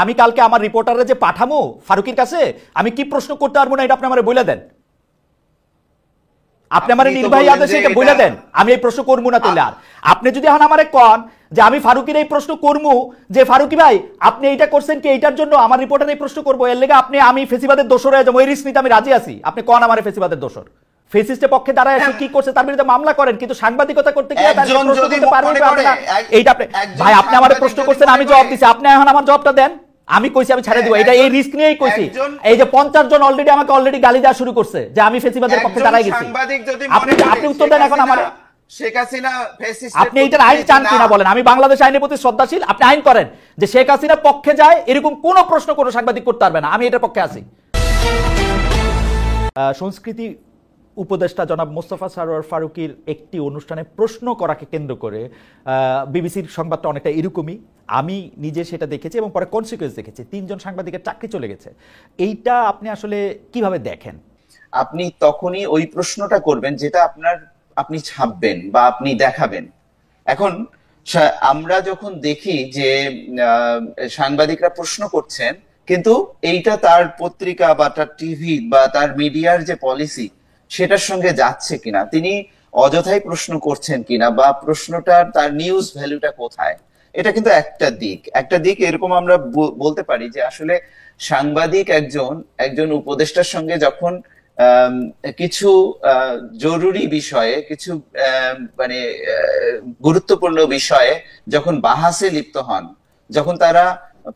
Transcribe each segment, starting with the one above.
আমি কালকে আমার রিপোর্টারে যে পাঠামো ফারুকের কাছে, আমি কি প্রশ্ন করতে পারবো না এটা আপনি আমারে বলে দেন। আপনি আমার নির্বাহী আদেশে এটা বলে দেন, আমি এই প্রশ্ন করবো না। তাহলে আর আপনি যদি এখন আমারে কন যে আমি ফারুকের এই প্রশ্ন করবো, যে ফারুকি ভাই আপনি এইটা করছেন কি এইটার জন্য আমার রিপোর্টার এই প্রশ্ন করবো, এর লেগে আপনি আমি ফেসিবাদের দোষর হয়ে যাবো, এই রিস্ক নিতে আমি রাজি আছি। আপনি কন আমার ফেসিবাদের দোষর, ফেসিস্টের পক্ষে দাঁড়ায় এসে কি করছে তার বিরুদ্ধে মামলা করেন, কিন্তু সাংবাদিকতা করতে গিয়ে তার প্রশ্ন করতে পারবেন না। এইটা আপনি ভাই আপনি আমারে প্রশ্ন করছেন, আমি জবাব দিছি, আপনি এখন আমার জবাবটা দেন। আমি কইছি আমি ছেড়ে দিব, এটা এই রিস্ক নিয়েই কইছি। এই যে 50 জন অলরেডি আমাকে অলরেডি গালি দেওয়া শুরু করছে যে আমি ফেসিবাদের পক্ষে দাঁড়াই গেছি। আপনি উত্তর দেন এখন আমারে, শেখ হাসিনা আপনি এইটার আইন চান কিনা বলেন। আমি বাংলাদেশ আইনের প্রতি শ্রদ্ধাশীল, আপনি আইন করেন যে শেখ হাসিনা পক্ষে যায় এরকম কোন প্রশ্ন কোনো সাংবাদিক করতে পারবে না, আমি এটার পক্ষে আছি। সংস্কৃতি উপদেষ্টা জনাব মোস্তফা সরোয়ার ফারুকীর একটি অনুষ্ঠানে প্রশ্ন করাকে কেন্দ্র করে বিবিসির সংবাদটা অনেকটা এরকমই। আমি নিজে সেটা দেখেছি এবং পরে কনসিকুয়েন্স দেখেছি, 3 জন সাংবাদিকের চাকরি চলে গেছে। এইটা আপনি আসলে কিভাবে দেখেন? আপনি তখনই ওই প্রশ্নটা করবেন যেটা আপনি ছাপবেন বা আপনি দেখাবেন। এখন আমরা যখন দেখি যে সাংবাদিকরা প্রশ্ন করছেন, কিন্তু এইটা তার পত্রিকা বা তার টিভি বা তার মিডিয়ার যে পলিসি সেটার সঙ্গে যাচ্ছে কিনা, তিনি অযথাই প্রশ্ন করছেন কিনা, বা প্রশ্নটার তার নিউজ ভ্যালুটা কোথায়, এটা কিন্তু একটা দিক এরকম আমরা বলতে পারি যে আসলে সাংবাদিক একজন উপদেষ্টার সঙ্গে যখন কিছু জরুরি বিষয়ে, কিছু মানে গুরুত্বপূর্ণ বিষয়ে যখন বাহাসে লিপ্ত হন, যখন তারা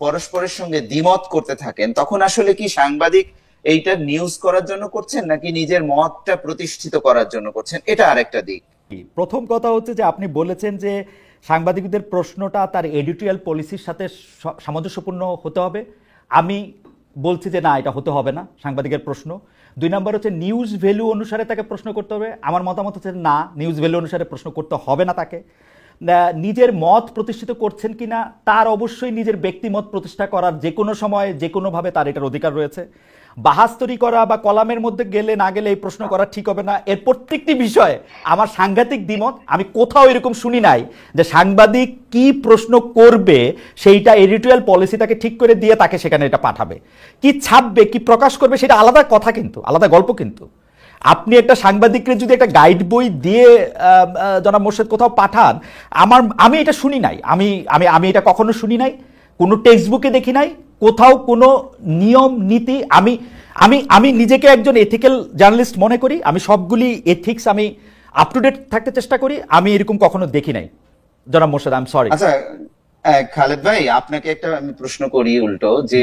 পরস্পরের সঙ্গে দ্বিমত করতে থাকেন, তখন আসলে কি সাংবাদিক এইটা নিউজ করার জন্য করছেন নাকি নিজের মতটা প্রতিষ্ঠিত করার জন্য করছেন, এটা আরেকটা দিক। প্রথম কথা হচ্ছে যে আপনি বলেছেন যে সাংবাদিকদের প্রশ্নটা তার এডিটোরিয়াল পলিসির সাথে সামঞ্জস্যপূর্ণ হতে হবে। আমি বলছি যে না, এটা হতে হবে না সাংবাদিকের প্রশ্ন। 2 নম্বর হচ্ছে নিউজ ভ্যালু অনুসারে তাকে প্রশ্ন করতে হবে। আমার মতামত হচ্ছে না, নিউজ ভ্যালু অনুসারে প্রশ্ন করতে হবে না তাকে। নিজের মত প্রতিষ্ঠিত করছেন কিনা, তার অবশ্যই নিজের ব্যক্তিমত প্রতিষ্ঠা করার যে কোনো সময় যে কোনোভাবে তার এটার অধিকার রয়েছে। বাহাস্তরি করা বা কলামের মধ্যে গেলে না গেলে এই প্রশ্ন করা ঠিক হবে না। এর প্রত্যেকটি বিষয়ে আমার সাংঘাতিক দ্বিমত। আমি কোথাও এরকম শুনি নাই যে সাংবাদিক কি প্রশ্ন করবে সেইটা এডিটোরিয়াল পলিসি তাকে ঠিক করে দিয়ে তাকে সেখানে এটা পাঠাবে। কি ছাপবে, কি প্রকাশ করবে সেটা আলাদা কথা, কিন্তু আলাদা গল্প। কিন্তু আপনি একটা সাংবাদিককে যদি একটা গাইড বই দিয়ে জনাব মোর্শেদ কোথাও পাঠান, আমি এটা শুনি নাই, আমি এটা কখনো শুনি নাই, কোনো টেক্সট বুকে দেখি নাই, কোথাও কোনো নিয়ম নীতি। আমি নিজেকে একজন এথিক্যাল জার্নালিস্ট মনে করি, আমি সবগুলি এথিক্স আমি আপ টু ডেট থাকতে চেষ্টা করি, আমি এরকম কখনো দেখি নাই জনাব মোর্শেদ। I am sorry. আচ্ছা খালেদ ভাই, আপনাকে একটা আমি প্রশ্ন করি উল্টো, যে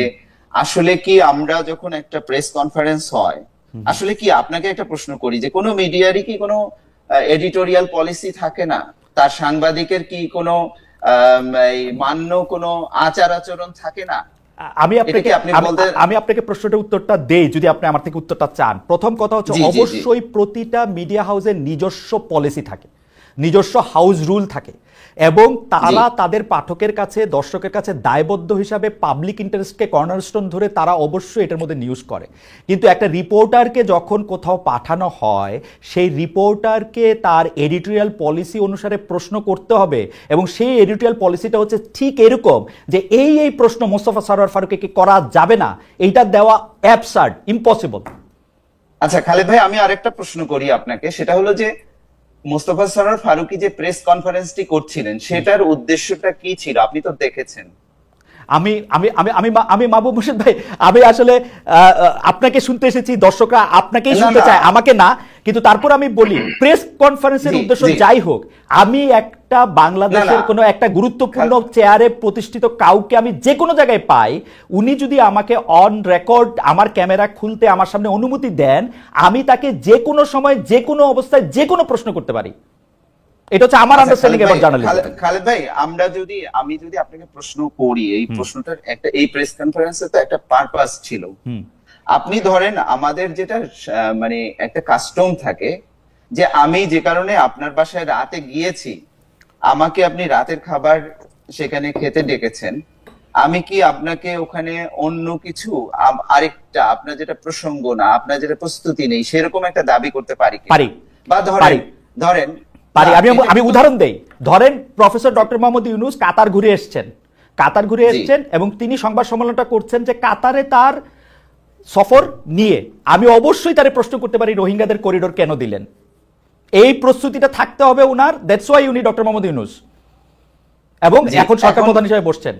আসলে কি আমরা যখন একটা প্রেস কনফারেন্স হয়, আসলে কি আপনাকে একটা প্রশ্ন করি যে কোনো মিডিয়ারই কি কোনো এডিটোরিয়াল পলিসি থাকে না? তার সাংবাদিকের কি কোনো মান্য কোনো আচার আচরণ থাকে না? আমি আপনাকে প্রশ্নটার উত্তরটা দেই যদি আপনি আমার থেকে উত্তরটা চান। প্রথম কথা হচ্ছে অবশ্যই প্রতিটা মিডিয়া হাউসের নিজস্ব পলিসি থাকে, নিজস্ব হাউস রুল থাকে, এবং তারা তাদের পাঠকের কাছে, দর্শকের কাছে দায়বদ্ধ হিসাবে পাবলিক ইন্টারেস্টকে কর্নারস্টোন ধরে তারা অবশ্যই এটার মধ্যে নিউজ করে। কিন্তু একটা রিপোর্টারকে যখন কোথাও পাঠানো হয়, সেই রিপোর্টারকে তার এডিটোরিয়াল পলিসি অনুসারে প্রশ্ন করতে হবে, এবং সেই এডিটোরিয়াল পলিসিটা হচ্ছে ঠিক এরকম যে এই প্রশ্ন মোস্তফা সরোয়ার ফারুকীকে করা যাবে না, এইটা দেওয়া অ্যাবসার্ড, ইম্পসিবল। আচ্ছা খালেদ ভাই, আমি আরেকটা প্রশ্ন করি আপনাকে, সেটা হলো যে মোস্তফা সরোয়ার ফারুকী যে প্রেস কনফারেন্সটি করছিলেন সেটার উদ্দেশ্যটা কি ছিল? আপনি তো দেখেছেন। আমি আমি আমি আমি আমি মাহবুব মোর্শেদ ভাই, আমি আসলে আপনাকে শুনতে এসেছি, দর্শকরা আপনাকেই শুনতে চায়, আমাকে না। কিন্তু তারপর আমি বলি, প্রেস কনফারেন্সের উদ্দেশ্য যাই হোক, আমি একটা বাংলাদেশের কোনো একটা গুরুত্বপূর্ণ চেয়ারে প্রতিষ্ঠিত কাউকে আমি যে কোনো জায়গায় পাই, উনি যদি আমাকে অন রেকর্ড আমার ক্যামেরা খুলতে আমার সামনে অনুমতি দেন, আমি তাকে যে কোনো সময় যে কোনো অবস্থায় যে কোনো প্রশ্ন করতে পারি। এটা হচ্ছে আমার আন্ডারস্ট্যান্ডিং অ্যাবাউট জার্নালিজম। খালেদ ভাই, আমি যদি আপনাকে প্রশ্ন করি, এই প্রশ্নটার একটা, এই প্রেস কনফারেন্সে তো একটা পারপাস ছিল। আপনি ধরেন আমাদের যেটা মানে একটা কাস্টম থাকে যে আমি যে কারণে আপনার বাসায় রাতে গিয়েছি, আমাকে আপনি রাতের খাবার সেখানে খেতে ডেকেছেন, আমি কি আপনাকে ওখানে অন্য কিছু আরেকটা আপনার যেটা প্রসঙ্গ না, আপনার যেটা প্রস্তুতি নেই, সেরকম একটা দাবি করতে পারি? বা ধরেন আমি উদাহরণ দেই। ধরেন প্রফেসর ডক্টর মোহাম্মদ ইউনূস কাতার ঘুরে এসেছেন, কাতার ঘুরে এসেছেন এবং তিনি সংবাদ সম্মেলনটা করছেন যে কাতারে তার সফর নিয়ে আমি অবশ্যই তারে প্রশ্ন করতে পারি রোহিঙ্গাদের করিডোর কেন দিলেন। এই প্রস্তুতিটা থাকতে হবে উনার, দ্যাটস ওয়াই উনি ডক্টর মোহাম্মদ ইউনূস এবং এখন সরকার প্রধান হিসেবে বসছেন।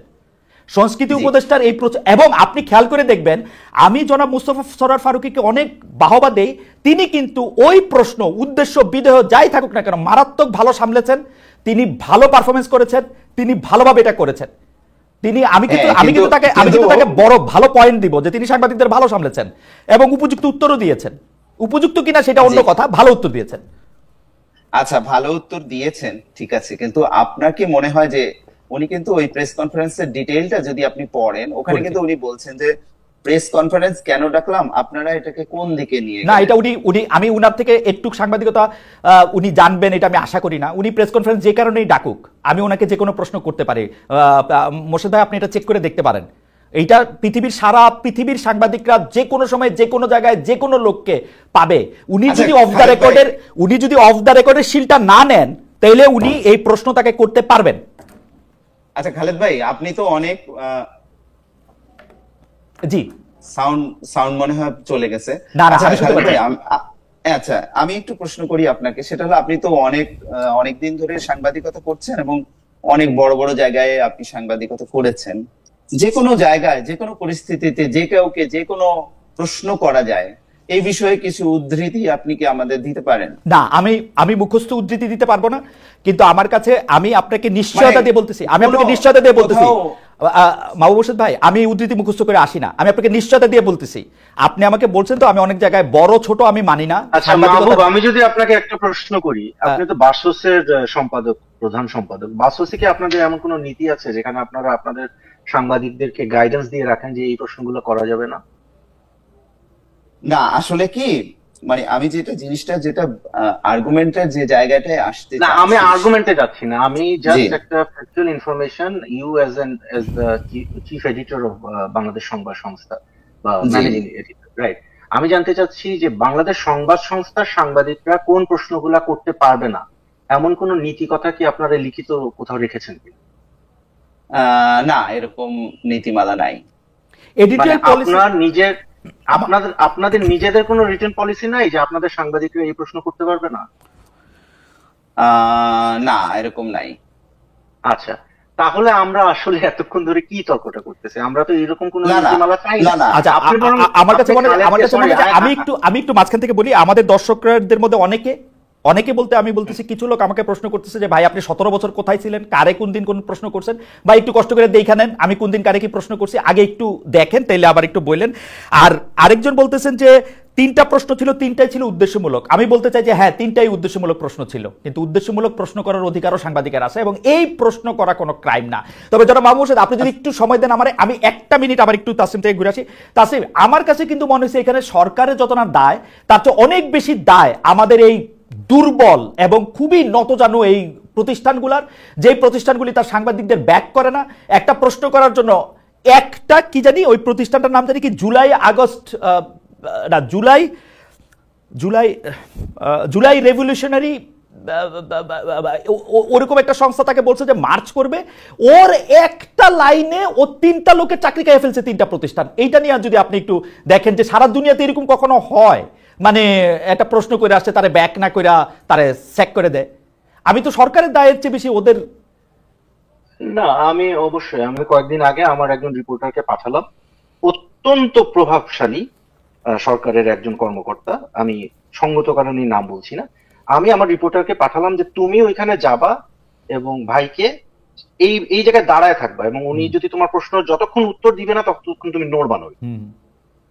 সংস্কৃতি উপদেষ্টার এই এবং আপনি খেয়াল করে দেখবেন, আমি জনাব মুস্তফা সরোয়ার ফারুকীকে অনেক বাহবা দেই, তিনি কিন্তু ওই প্রশ্ন উদ্দেশ্য বিদেহ যাই থাকুক না কেন মারাত্মক ভালো সামলেছেন, তিনি ভালো পারফরমেন্স করেছেন, তিনি ভালোভাবে এটা করেছেন। তিনি আমি কিন্তু তাকে বড় ভালো পয়েন্ট দিব যে তিনি সাংবাদিকদের ভালো সামলেছেন এবং উপযুক্ত উত্তরও দিয়েছেন। উপযুক্ত কিনা সেটা অন্য কথা, ভালো উত্তর দিয়েছেন। আচ্ছা, ভালো উত্তর দিয়েছেন, ঠিক আছে, কিন্তু আপনার কি মনে হয় যে উনি কিন্তু ওই প্রেস কনফারেন্সের ডিটেইলটা যদি আপনি পড়েন, ওখানে কিন্তু উনি বলছেন যে প্রেস কনফারেন্স কেন ডাকলাম, আপনারা এটাকে কোন দিকে নিয়ে না, এটা উনি আমি উনার থেকে একটু সাংবাদিকতা উনি জানবেন এটা আমি আশা করি না। উনি প্রেস কনফারেন্স যে কারণেই ডাকুক, আমি ওনাকে যে কোনো প্রশ্ন করতে পারি। মোর্শেদ ভাই, আপনি এটা চেক করে দেখতে পারেন। এইটা সারা পৃথিবীর সাংবাদিকরা যে কোনো সময় যে কোনো জায়গায় যে কোনো লোককে পাবে। উনি যদি অফ দ্য রেকর্ডের শিলটা না নেন, তাহলে উনি এই প্রশ্ন তাকে করতে পারবেন। আচ্ছা খালেদ ভাই, আপনি তো অনেক জি সাউন্ড মনে হয় চলে গেছে। আচ্ছা, আমি একটু প্রশ্ন করি আপনাকে, সেটা হলো আপনি তো অনেক দিন ধরে সাংবাদিকতা করছেন এবং অনেক বড় বড় জায়গায় আপনি সাংবাদিকতা করেছেন। যে কোনো জায়গায় যে কোনো পরিস্থিতিতে যে কাউকে যে কোনো প্রশ্ন করা যায়, এই বিষয়ে কিছু উদ্ধৃতি আপনি কি আমাদের দিতে পারেন? না, আমি মুখস্থ উদ্ধৃতি দিতে পারবো না, কিন্তু আমার কাছে আমি আপনাকে নিশ্চয়তা দিয়ে বলতেছি, মাহবুব হোসেন ভাই, আমি উদ্ধৃতি মুখস্থ করে আসি না, আমি আপনাকে নিশ্চয়তা দিয়ে বলতেছি। আপনি আমাকে বলছেন তো আমি অনেক জায়গায় বড় ছোট আমি মানি না। আচ্ছা মাহবুব, আমি যদি আপনাকে একটা প্রশ্ন করি, আপনি তো বাসসের সম্পাদক, প্রধান সম্পাদক, বাসসে কি আপনাদের এমন কোনো নীতি আছে যেখানে আপনারা আপনাদের সাংবাদিকদেরকে গাইডেন্স দিয়ে রাখেন যে এই প্রশ্নগুলো করা যাবে না? না, আসলে কি মানে আমি যেটা আর্গুমেন্টের যে জায়গাটায় আসতে না, আমি আর্গুমেন্টে যাচ্ছি না, আমি জাস্ট একটা factual information, you as the chief editor of Bangladesh Sangbad Sangstha বা ম্যানেজিং এডিটর, রাইট? আমি জানতে চাচ্ছি যে বাংলাদেশ সংবাদ সংস্থার সাংবাদিকরা কোন প্রশ্নগুলা করতে পারবে না, এমন কোন নীতি কথা কি আপনারা লিখিত কোথাও রেখেছেন কি? না, এরকম নীতিমালা নাই। এডিটোরিয়াল পলিসি আপনাদের নিজেদের কোনো রিটেন পলিসি নাই যে আপনাদের সাংবাদিকরা এই প্রশ্ন করতে পারবে না? না, এরকম নাই। আচ্ছা, তাহলে আমরা আসলে এতক্ষণ ধরে কি তর্কটা করতেছি? আমরা তো এরকম কোনো নীতিমালা চাই না। আচ্ছা, আমার কাছে মনে হয় আমি একটু মাঝখান থেকে বলি, আমাদের দর্শকদের মধ্যে অনেকে বলতে আমি বলতেছি, কিছু লোক আমাকে প্রশ্ন করতেছে যে ভাই আপনি 17 বছর কোথায় ছিলেন, কারে কোন দিন কোন প্রশ্ন করছেন, বা একটু কষ্ট করে দেখে নেন আমি কোন দিন কারে কি প্রশ্ন করছি, আগে একটু দেখেন তাইলে আবার একটু বললেন। আর আরেকজন বলতেছেন যে 3টা প্রশ্ন ছিল, 3টাই ছিল উদ্দেশ্যমূলক। আমি বলতে চাই যে হ্যাঁ, 3টাই উদ্দেশ্যমূলক প্রশ্ন ছিল, কিন্তু উদ্দেশ্যমূলক প্রশ্ন করার অধিকারও সাংবাদিকের আছে এবং এই প্রশ্ন করা কোনো ক্রাইম না। তবে যারা মাহবুব হোসেন, আপনি যদি একটু সময় দেন আমি 1টা মিনিট আবার একটু তাসিম থেকে ঘুরে আসি। তাসিম, আমার কাছে কিন্তু মনে হচ্ছে এখানে সরকারের যত না দায়, তার চেয়ে অনেক বেশি দায় আমাদের এই দুর্বল এবং খুবই নতজানু এই প্রতিষ্ঠানগুলার, যে প্রতিষ্ঠানগুলি তার সাংবাদিকদের ব্যাক করে না। একটা প্রশ্ন করার জন্য একটা কি জানি ওই প্রতিষ্ঠানটার নাম জানি কি, জুলাই রেভলিউশনারি ওরকম একটা সংস্থা তাকে বলছে যে মার্চ করবে, ওর একটা লাইনে ও 3টা লোকের চাকরি খেয়ে ফেলছে, 3টা প্রতিষ্ঠান। এইটা নিয়ে যদি আপনি একটু দেখেন যে সারা দুনিয়াতে এরকম কখনো হয়, মানে একটা প্রশ্ন করে আসছে তারে ব্যাক না করে তারে স্যাক করে দেয়। আমি তো সরকারের দায়ের চেয়ে বেশি ওদের। না, আমি কয়েকদিন আগে আমার একজন রিপোর্টারকে পাঠালাম, অত্যন্ত প্রভাবশালী সরকারের একজন কর্মকর্তা, আমি সঙ্গত কারণে নাম বলছি না, আমি আমার রিপোর্টারকে পাঠালাম যে তুমি ওইখানে যাবা এবং ভাইকে এই জায়গায় দাঁড়ায় থাকবা এবং উনি যদি তোমার প্রশ্ন যতক্ষণ উত্তর দিবে না ততক্ষণ তুমি নড়বা নড়বে।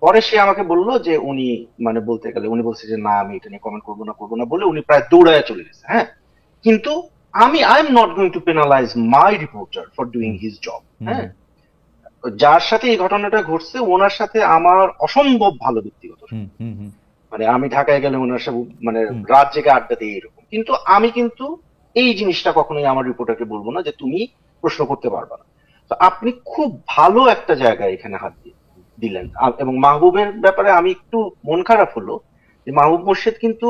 পরে সে আমাকে বললো যে উনি মানে বলতে গেলে উনি বলছে যে না আমি এটা নিয়ে কমেন্ট করবো না বলে উনি প্রায় দৌড়ায় চলে গেছে। হ্যাঁ, কিন্তু I am not going to penalise my reporter for doing his job. হ্যাঁ, যার সাথে এই ঘটনাটা ঘটছে ওনার সাথে আমার অসম্ভব ভালো ব্যক্তিগত, মানে আমি ঢাকায় গেলে ওনার সাথে মানে রাত জেগে আড্ডা দিই এরকম, কিন্তু আমি কিন্তু এই জিনিসটা কখনোই আমার রিপোর্টারকে বলবো না যে তুমি প্রশ্ন করতে পারবা না। তো আপনি খুব ভালো একটা জায়গায় এখানে হাত দিলেন। এবং মাহবুবের ব্যাপারে আমি একটু মন খারাপ হলো যে মাহবুব মোর্শেদ কিন্তু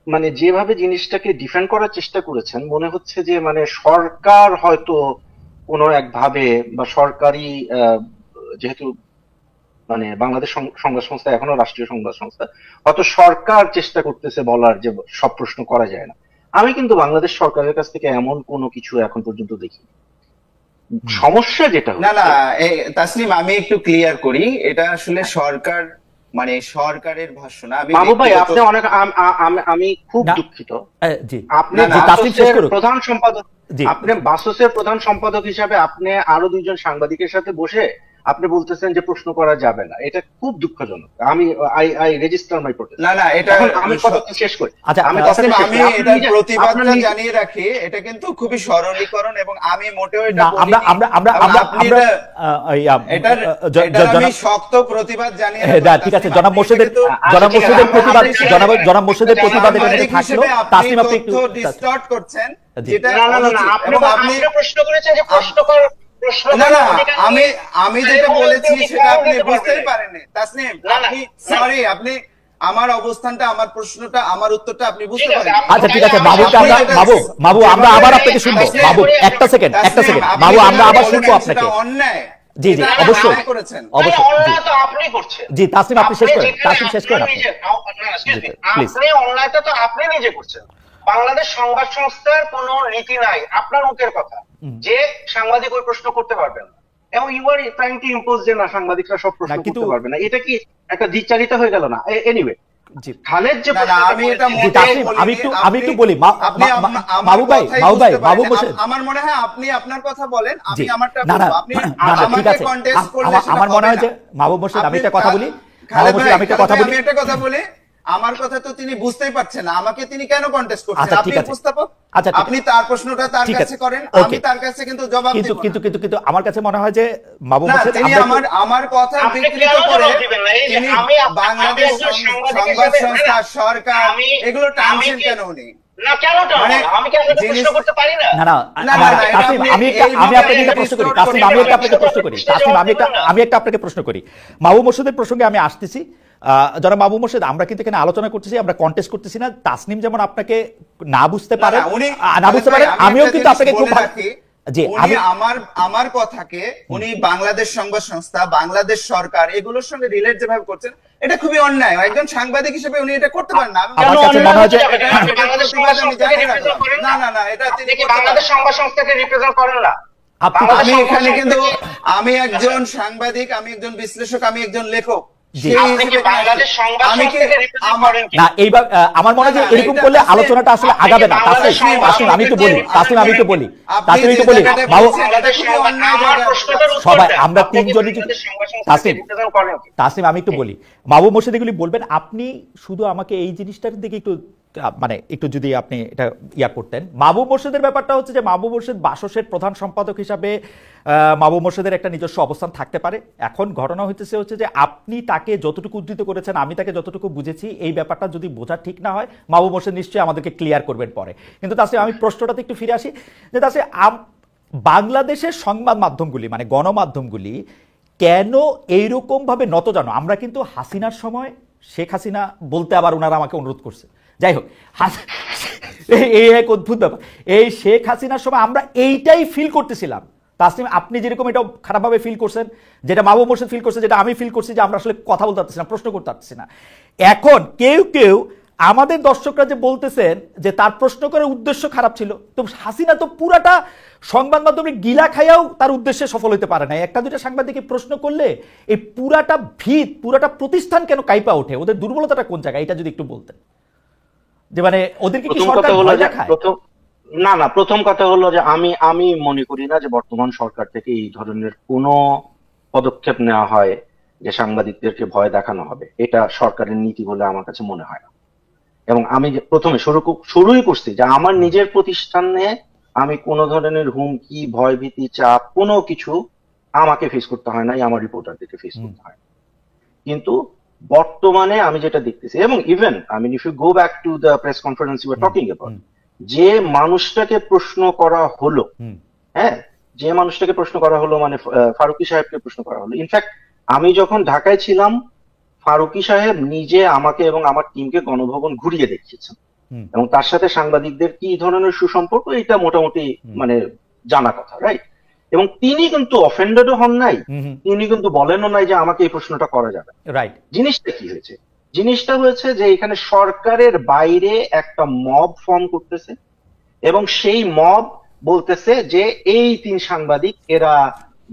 মানে যেভাবে জিনিসটাকে ডিফেন্ড করার চেষ্টা করেছেন, মনে হচ্ছে যে মানে সরকার হয়তো কোনো একভাবে বা সরকারি যেহেতু মানে বাংলাদেশ সংবাদ সংস্থা এখনো রাষ্ট্রীয় সংবাদ সংস্থা, হয়তো সরকার চেষ্টা করতেছে বলার যে সব প্রশ্ন করা যায় না। আমি কিন্তু বাংলাদেশ সরকারের কাছ থেকে এমন কোনো কিছু এখন পর্যন্ত দেখিনি। সমস্যা যেটা না না, তাসনিম আমি একটু ক্লিয়ার করি, এটা আসলে সরকার মানে সরকারের ভাষ্য না। আমি মাহবুব ভাই আপনি অনেক আমি খুব দুঃখিত, জি আপনি তাসনিম শেষ করুন। প্রধান সম্পাদক, আপনি বাসসের প্রধান সম্পাদক হিসাবে আপনি আরো দুইজন সাংবাদিকের সাথে বসে আপনি বলতেছেন যে প্রশ্ন করা যাবে না, এটা খুব দুঃখজনক। আমি আই রেজিস্টার মাই প্রোটেস্ট। না না, এটা আমি কথাটা শেষ করি। আচ্ছা আমি আমি এটার প্রতিবাদটা জানিয়ে রাখি, এটা কিন্তু খুবই সরলীকরণ এবং আমি মোটেও এটা আমরা আমরা আমরা আমরা আমি শক্ত প্রতিবাদ জানিয়ে ঠিক আছে, জনাব মোর্শেদের প্রতিবাদ, জনাব মোর্শেদের প্রতিবাদ এটা থাকলো। তাসনিম আপনি একটু ডিসটর্ট করছেন, যেটা না আপনি প্রশ্ন করেছেন যে প্রশ্ন কর। না না, আমি যেটা বলেছি সেটা আপনি বুঝতেই পারেননি তাসনিম। আপনি সরি, আপনি আমার অবস্থানটা, আমার প্রশ্নটা, আমার উত্তরটা আপনি বুঝতে পারেন। আচ্ছা ঠিক আছে মাহবুব, আমরা আবার আপনাকে শুনবো। মাহবুব একটা সেকেন্ড মাহবুব, আমরা আবার শুনবো আপনাকে। অন্যায়, জি জি অবশ্যই করেছেন, অন্যায় তো আপনি করছেন। জি তাসনিম আপনি শেষ করেন, তাসনিম শেষ করেন আপনি। আপনি অন্যায়টা তো আপনি নিজে করছেন। বাংলাদেশ সংবাদ সংস্থার কোনো নীতি নাই, আপনার মুখের কথা, যে সাংবাদিক ওই প্রশ্ন করতে পারবেন না, এবং you are trying to impose যে না সাংবাদিকরা সব প্রশ্ন করতে পারবে না। এটা কি একটা দ্বিচারিতা হয়ে গেল না? এনিওয়ে, খালেদ যে আমি একটু বলি মাহবুব ভাই, আমার মনে হয় আপনি আপনার কথা বলেন, আমি আমারটা না না বলবো। আপনি ঠিক আছে, আমার মনে হয় যে মাহবুব মোর্শেদ, আমি একটা কথা বলি, আমি একটা কথা বলি, আমার কথা তো তিনি বুঝতেই পারছেন না, আমাকে তিনি কেন কন্টেস্ট করছেন? আচ্ছা, আপনি ঠিক আছে। উপস্থাপক, আচ্ছা, আপনি তার প্রশ্নটা তার ঠিক কাছে আছে, করেন, আমি তার কাছে কিন্তু জবাব দেব না। কিন্তু আমার কাছে মনে হয় যে মাহবুব না, মোর্শেদ তিনি আমার কথা বিকৃত করে তিনি বাংলাদেশ সংবাদ সংস্থা, সরকার এগুলো টানছেন কেন উনি? না কেন আমি কি আপনাকে প্রশ্ন করতে পারি না? না তাসনিম, আমি আপনাকে একটা প্রশ্ন করি। তাসনিম, আমি একটা আপনাকে প্রশ্ন করি। তাসনিম, আমি একটা আপনাকে প্রশ্ন করি। মাহবুব মোর্শেদের প্রসঙ্গে আমি আসতেছি। যারা মাহবুব মোর্শেদ, আমরা কিন্তু এখানে আলোচনা করতেছি, আমরা কন্টেস্ট করতেছি না। তাসনিম যেমন আপনাকে না বুঝতে পারে, আমিও কিন্তু আপনাকে খুব আমার কথাকে উনি বাংলাদেশ সংবাদ সংস্থা, বাংলাদেশ সরকার এগুলোর সঙ্গে রিলেট যেভাবে করছেন, এটা খুবই অন্যায়। একজন সাংবাদিক হিসেবে উনি এটা করতে পারেন না। আমার কাছে মনে হয় যে না না না, এটা তিনি বাংলাদেশ সংবাদ সংস্থাকে রিপ্রেজেন্ট করেন না। আমি এখানে কিন্তু আমি একজন সাংবাদিক, আমি একজন বিশ্লেষক, আমি একজন লেখক। আমার মনে হয় এরকম করলে আলোচনাটা আসলে আগাবে না। তাসনিম, আমি একটু বলি, সবাই আমরা তিনজনই, তাসনিম আমি একটু বলি, মাহবুব মোর্শেদ এগুলি বলবেন। আপনি শুধু আমাকে এই জিনিসটার দিকে একটু মানে একটু যদি আপনি এটা ইয়া করতেন। মাহবুব মোর্শেদের ব্যাপারটা হচ্ছে যে মাহবুব মোর্শেদ বাসসের প্রধান সম্পাদক হিসাবে মাহবুব মোর্শেদের একটা নিজস্ব অবস্থান থাকতে পারে। এখন ঘটনা হচ্ছে যে আপনি তাকে যতটুকু উদ্ধৃত করেছেন, আমি তাকে যতটুকু বুঝেছি, এই ব্যাপারটা যদি বোঝা ঠিক না হয় মাহবুব মোর্শেদ নিশ্চয়ই আমাদেরকে ক্লিয়ার করবেন পরে। কিন্তু তাছাড়া আমি প্রশ্নটাতে একটু ফিরে আসি যে তাছাড়া বাংলাদেশের সংবাদ মাধ্যমগুলি মানে গণমাধ্যমগুলি কেন এইরকম ভাবে নত জানো? আমরা কিন্তু হাসিনার সময়, শেখ হাসিনা বলতে আবার ওনারা আমাকে অনুরোধ করছে, যাই হোক, এই এক অদ্ভুত ব্যাপার। এই শেখ হাসিনার সময় আমরা এইটাই ফিল করতেছিলাম। তাসনিম, আপনি যেরকম এটা খারাপভাবে ফিল করছেন, যেটা মাহবুব মোর্শেদ ফিল করছে, যেটা আমি ফিল করছি, যে আমরা আসলে কথা বলতে পারতেছি না, প্রশ্ন করতে পারতেছি না। এখন কেউ আমাদের দর্শকরা যে বলতেছেন যে তার প্রশ্ন করার উদ্দেশ্য খারাপ ছিল, তো হাসিনা তো পুরাটা সংবাদ মাধ্যমে গিলা খাইয়াও তার উদ্দেশ্যে সফল হতে পারে না। একটা দুইটা সাংবাদিক প্রশ্ন করলে এই পুরাটা ভিত, পুরাটা প্রতিষ্ঠান কেন কাইপা ওঠে? ওদের দুর্বলতাটা কোন জায়গায়, এটা যদি একটু বলতেন। যে মানে ওদেরকে কি সরকার ভয় দেখায়? না, প্রথম কথা হলো যে আমি মনে করি না যে বর্তমান সরকার থেকে এই ধরনের কোনো পদক্ষেপ নেওয়া হয় যে সাংবাদিকদেরকে ভয় দেখানো হবে। এটা সরকারের নীতি বলে আমার কাছে মনে হয় না। এবং আমি প্রথমে শুরুই করছি যে আমার নিজের প্রতিষ্ঠানে আমি কোনো ধরনের হুমকি, ভয়ভীতি, চাপ কোনো কিছু আমাকে ফেস করতে হয় নাই, আমার রিপোর্টারদেরকে ফেস করতে হয়। কিন্তু বর্তমানে আমি যেটা দেখতেছি, এবং even if you go back to the press conference you are talking about, যে মানুষটাকে প্রশ্ন করা হলো, যে মানুষটাকে প্রশ্ন করা হলো মানে ফারুকী সাহেবকে প্রশ্ন করা হলো। ইনফ্যাক্ট আমি যখন ঢাকায় ছিলাম, ফারুকী সাহেব নিজে আমাকে এবং আমার টিমকে গণভবন ঘুরিয়ে দেখিয়েছেন, এবং তার সাথে সাংবাদিকদের কি ধরনের সুসম্পর্ক এটা মোটামুটি মানে জানা কথা, রাইট? এবং তিনি কিন্তু অফেন্ডেডও হন নাই, তিনি কিন্তু বলেনও নাই যে আমাকে এই প্রশ্নটা করা যাবে। রাইট। জিনিসটা কি হয়েছে? জিনিসটা হয়েছে যে এখানে সরকারের বাইরে একটা মব ফর্ম করতেছে এবং সেই মব বলতেছে যে এই 3 সাংবাদিক এরা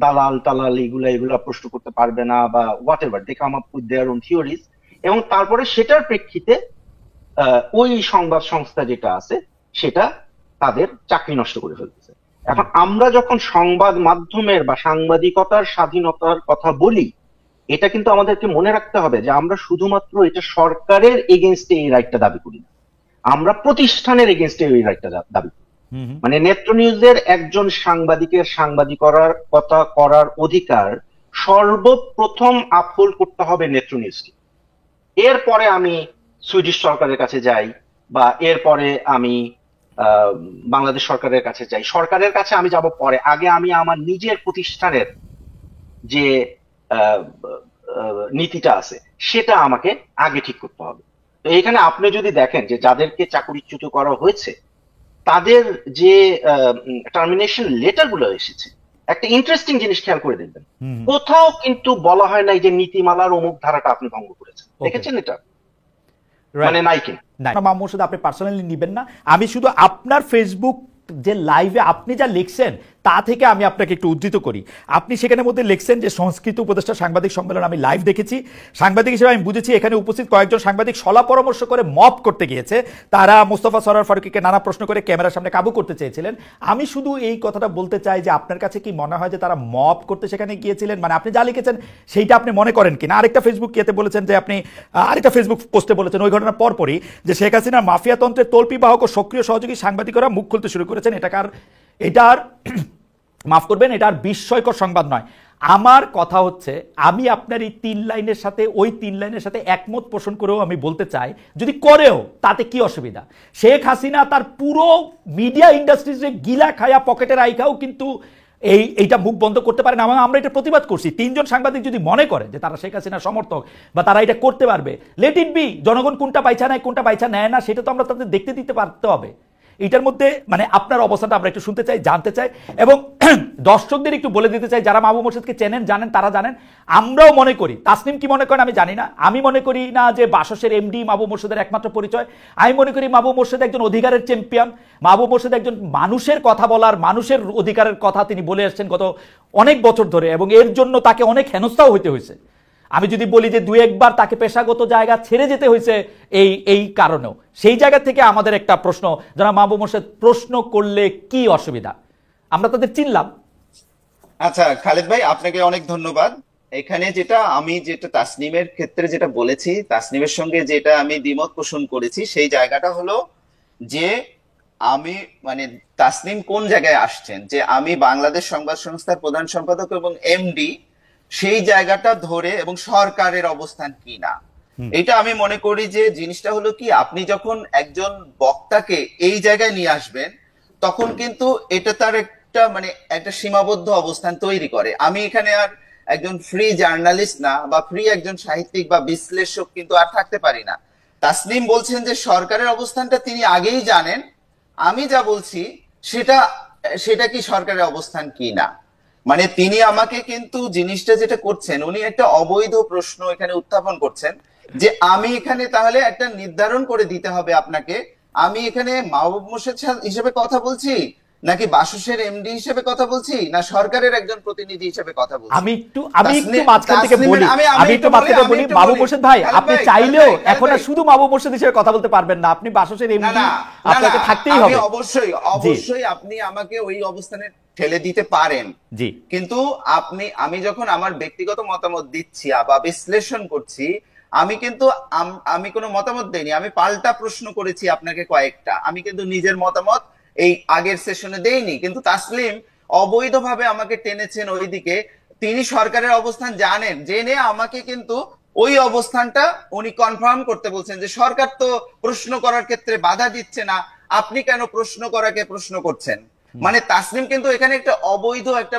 দালাল টালাল এগুলা প্রশ্ন করতে পারবে না বা whatever, they come up with their own theories, এবং তারপরে সেটার প্রেক্ষিতে ওই সংবাদ সংস্থা যেটা আছে সেটা তাদের চাকরি নষ্ট করে ফেলতেছে। এখন আমরা যখন সংবাদ মাধ্যমের বা সাংবাদিকতার স্বাধীনতার কথা বলি, এটা কিন্তু আমাদেরকে মনে রাখতে হবে যে আমরা শুধুমাত্র এটা সরকারের এগেনস্টে এই রাইটটা দাবি করি না, আমরা প্রতিষ্ঠানের এগেনস্টে এই রাইটটা দাবি করি। মানে নেত্র নিউজের একজন সাংবাদিকের সাংবাদিকতা করার অধিকার সর্বপ্রথম আপহোল্ড করতে হবে নেত্র নিউজকে। এরপরে আমি সুইডিশ সরকারের কাছে যাই বা এরপরে আমি বাংলাদেশ সরকারের কাছে যাই, সরকারের কাছে আমি যাব পরে, আগে আমি আমার নিজের প্রতিষ্ঠানের যে নীতিটা আছে সেটা আমাকে আগে ঠিক করতে হবে। তো এখানে আপনি যদি দেখেন যে যাদেরকে চাকরিচ্যুত করা হয়েছে তাদের যে টার্মিনেশন লেটার গুলো এসেছে, একটা ইন্টারেস্টিং জিনিস খেয়াল করে দেখবেন, কোথাও কিন্তু বলা হয় নাই যে নীতিমালার অমুক ধারাটা আপনি ভঙ্গ করেছেন। দেখেছেন এটা? মানে নাই কি মামুর সাথে আপনি পার্সোনালি নিবেন না, আমি শুধু আপনার ফেসবুক যে লাইভে আপনি যা লিখছেন তা থেকে আমি আপনাকে একটু উদ্ধৃত করি। আপনি সেখানের মধ্যে লিখছেন যে সংস্কৃত উপদেষ্টা সাংবাদিক সম্মেলন আমি লাইভ দেখেছি, সাংবাদিক হিসেবে আমি বুঝেছি এখানে উপস্থিত কয়েকজন সাংবাদিক সলা পরামর্শ করে মব করতে গিয়েছে, তারা মোস্তফা সরোয়ার ফারুকীকে নানা প্রশ্ন করে ক্যামেরার সামনে কাবু করতে চেয়েছিলেন। আমি শুধু এই কথাটা বলতে চাই যে আপনার কাছে কি মনে হয় যে তারা মব করতে সেখানে গিয়েছিলেন, মানে আপনি যা লিখেছেন সেইটা আপনি মনে করেন কিনা? আরেকটা ফেসবুক ইয়েতে বলেছেন যে আপনি আরেকটা ফেসবুক পোস্টে বলেছেন ওই ঘটনার পরপরই যে শেখ হাসিনার মাফিয়াতন্ত্রের তল্পি বাহক ও সক্রিয় সহযোগী সাংবাদিকরা মুখ খুলতে শুরু করেছেন, এটার মাফ করবেন, এটা আর বিস্ময়কর সংবাদ নয়। আমার কথা হচ্ছে আমি আপনার এই 3 লাইনের সাথে ওই 3 লাইনের সাথে একমত পোষণ করেও আমি বলতে চাই যদি করেও তাতে কি অসুবিধা? শেখ হাসিনা তার পুরো মিডিয়া ইন্ডাস্ট্রিজে গিলা খায়া পকেটের আইখাও কিন্তু এইটা মুখ বন্ধ করতে পারে না। আমরা এটা প্রতিবাদ করছি। 3 জন সাংবাদিক যদি মনে করে যে তারা শেখ হাসিনার সমর্থক বা তারা এটা করতে পারবে, লেট ইট বি। জনগণ কোনটা বাইছা নেয় কোনটা বাইছা নেয় না সেটা তো আমরা তাদের দেখতে দিতে পারতে হবে। এটার মধ্যে মানে আপনার অবস্থানটা আমরা একটু শুনতে চাই, জানতে চাই এবং দর্শকদের একটু বলে দিতে চাই যারা মাহবুব মোর্শেদকে চেনেন জানেন তারা জানেন, আমরাও মনে করি, তাসনিম কি মনে করেন আমি জানি না, আমি মনে করি না যে বাসসের এমডি মাহবুব মোর্শেদের একমাত্র পরিচয়। আমি মনে করি মাহবুব মোর্শেদ একজন অধিকারের চ্যাম্পিয়ন, মাহবুব মোর্শেদ একজন মানুষের কথা বলার, মানুষের অধিকারের কথা তিনি বলে আসছেন গত অনেক বছর ধরে এবং এর জন্য তাকে অনেক হেনস্থাও হইতে হয়েছে। আমি যদি বলি যে 2-1 বার তাকে পেশাগত জায়গা ছেড়ে যেতে হয়েছে এই কারণেও। সেই জায়গা থেকে আমাদের একটা প্রশ্ন, যারা মাহবুব মোর্শেদ প্রশ্ন করলে কি অসুবিধা? আমরা তাদের চিনলাম। আচ্ছা খালেদ ভাই, আপনাকে অনেক ধন্যবাদ। এখানে যেটা তাসনিমের ক্ষেত্রে যেটা বলেছি, তাসনিমের সঙ্গে যেটা আমি দ্বিমত পোষণ করেছি সেই জায়গাটা হলো যে আমি মানে তাসনিম কোন জায়গায় আসছেন যে আমি বাংলাদেশ সংবাদ সংস্থার প্রধান সম্পাদক এবং এমডি, সেই জায়গাটা ধরে এবং সরকারের অবস্থান কি না, এটা আমি মনে করি যে জিনিসটা হলো কি, আপনি যখন একজন বক্তাকে এই জায়গায় নিয়ে আসবেন তখন কিন্তু এটা তার একটা সীমাবদ্ধ অবস্থান তৈরি করে। আমি এখানে আর একজন ফ্রি জার্নালিস্ট না বা ফ্রি একজন সাহিত্যিক বা বিশ্লেষক কিন্তু আর থাকতে পারি না। তাসনিম বলছেন যে সরকারের অবস্থানটা তিনি আগেই জানেন, আমি যা বলছি সেটা কি সরকারের অবস্থান কি না। মানে তিনি আমাকে কিন্তু জিনিসটা যেটা করছেন, উনি একটা অবৈধ প্রশ্ন এখানে উত্থাপন করছেন যে আমি এখানে তাহলে একটা নির্ধারণ করে দিতে হবে আপনাকে, আমি এখানে মাহবুব মোর্শেদ হিসেবে কথা বলছি নাকি বাসসের এমডি হিসেবে কথা বলছি না সরকারের একজন প্রতিনিধি হিসেবে কথা বলছি। আমি একটু মাঝখান থেকে বলি, মাহবুব মোর্শেদ ভাই আপনি চাইলেও এখন আর শুধু মাহবুব মোর্শেদ হিসেবে কথা বলতে পারবেন না, আপনি বাসসের এমডি, আপনাকে থাকতেই হবে। অবশ্যই আপনি আমাকে ওই অবস্থানে ঠেলে দিতে পারেন, জি, কিন্তু আমি যখন আমার ব্যক্তিগত মতামত দিচ্ছি বা বিশ্লেষণ করছি, আমি কোনো মতামত দেইনি, আমি পাল্টা প্রশ্ন করেছি আপনাকে কয়েকটা, আমি কিন্তু নিজের মতামত এই আগের সেশনে দেইনি। কিন্তু তাসলিম অবৈধভাবে আমাকে টেনেছেন ওইদিকে, তিনি সরকারের অবস্থান জানেন, জেনে আমাকে কিন্তু ওই অবস্থানটা উনি কনফার্ম করতে বলছেন যে সরকার তো প্রশ্ন করার ক্ষেত্রে বাধা দিচ্ছে না, আপনি কেন প্রশ্ন করাকে প্রশ্ন করছেন। মানে তাসনিম কিন্তু এখানে একটা অবৈধ একটা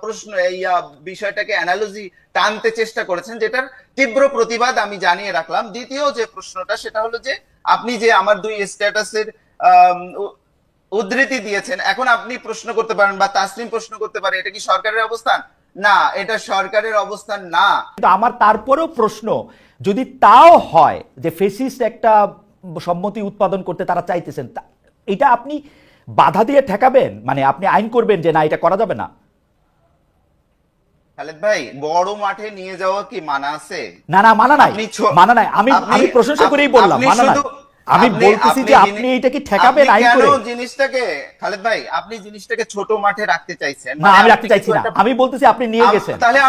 প্রশ্ন এই বিষয়টাকে অ্যানালজি টানতে চেষ্টা করেছেন, যেটার তীব্র প্রতিবাদ আমি জানিয়ে রাখলাম। দ্বিতীয় যে প্রশ্নটা সেটা হলো যে আপনি যে আমার 2 স্ট্যাটাসের উদ্ধৃতি দিয়েছেন, এখন আপনি প্রশ্ন করতে পারেন বা তাসনিম প্রশ্ন করতে পারে এটা কি সরকারের অবস্থান? না, এটা সরকারের অবস্থান না। কিন্তু আমার তারপরেও প্রশ্ন, যদি তাও হয় যে ফেসিস্ট একটা সম্মতি উৎপাদন করতে তারা চাইতেছেন, এটা আপনি বাধা দিয়ে ঠেকাবেন, মানে আপনি আইন করবেন যে না এটা করা যাবে না? খালেদ ভাই, বড় মাঠে নিয়ে যাওয়া কি মানা আছে? না না, মানা নাই, আপনি মানা নাই। আমি প্রশংসা করেই বললাম মানা নাই। আমি বলতেছি যে আপনি এটা কি ঠেকাবেন আইন করে? জিনিসটাকে খালেদ ভাই, আপনি জিনিসটাকে ছোট মাঠে রাখতে চাইছেন। না, আমি রাখতে চাইছি না, আমি বলতেছি আপনি নিয়ে গেছেন। তাহলে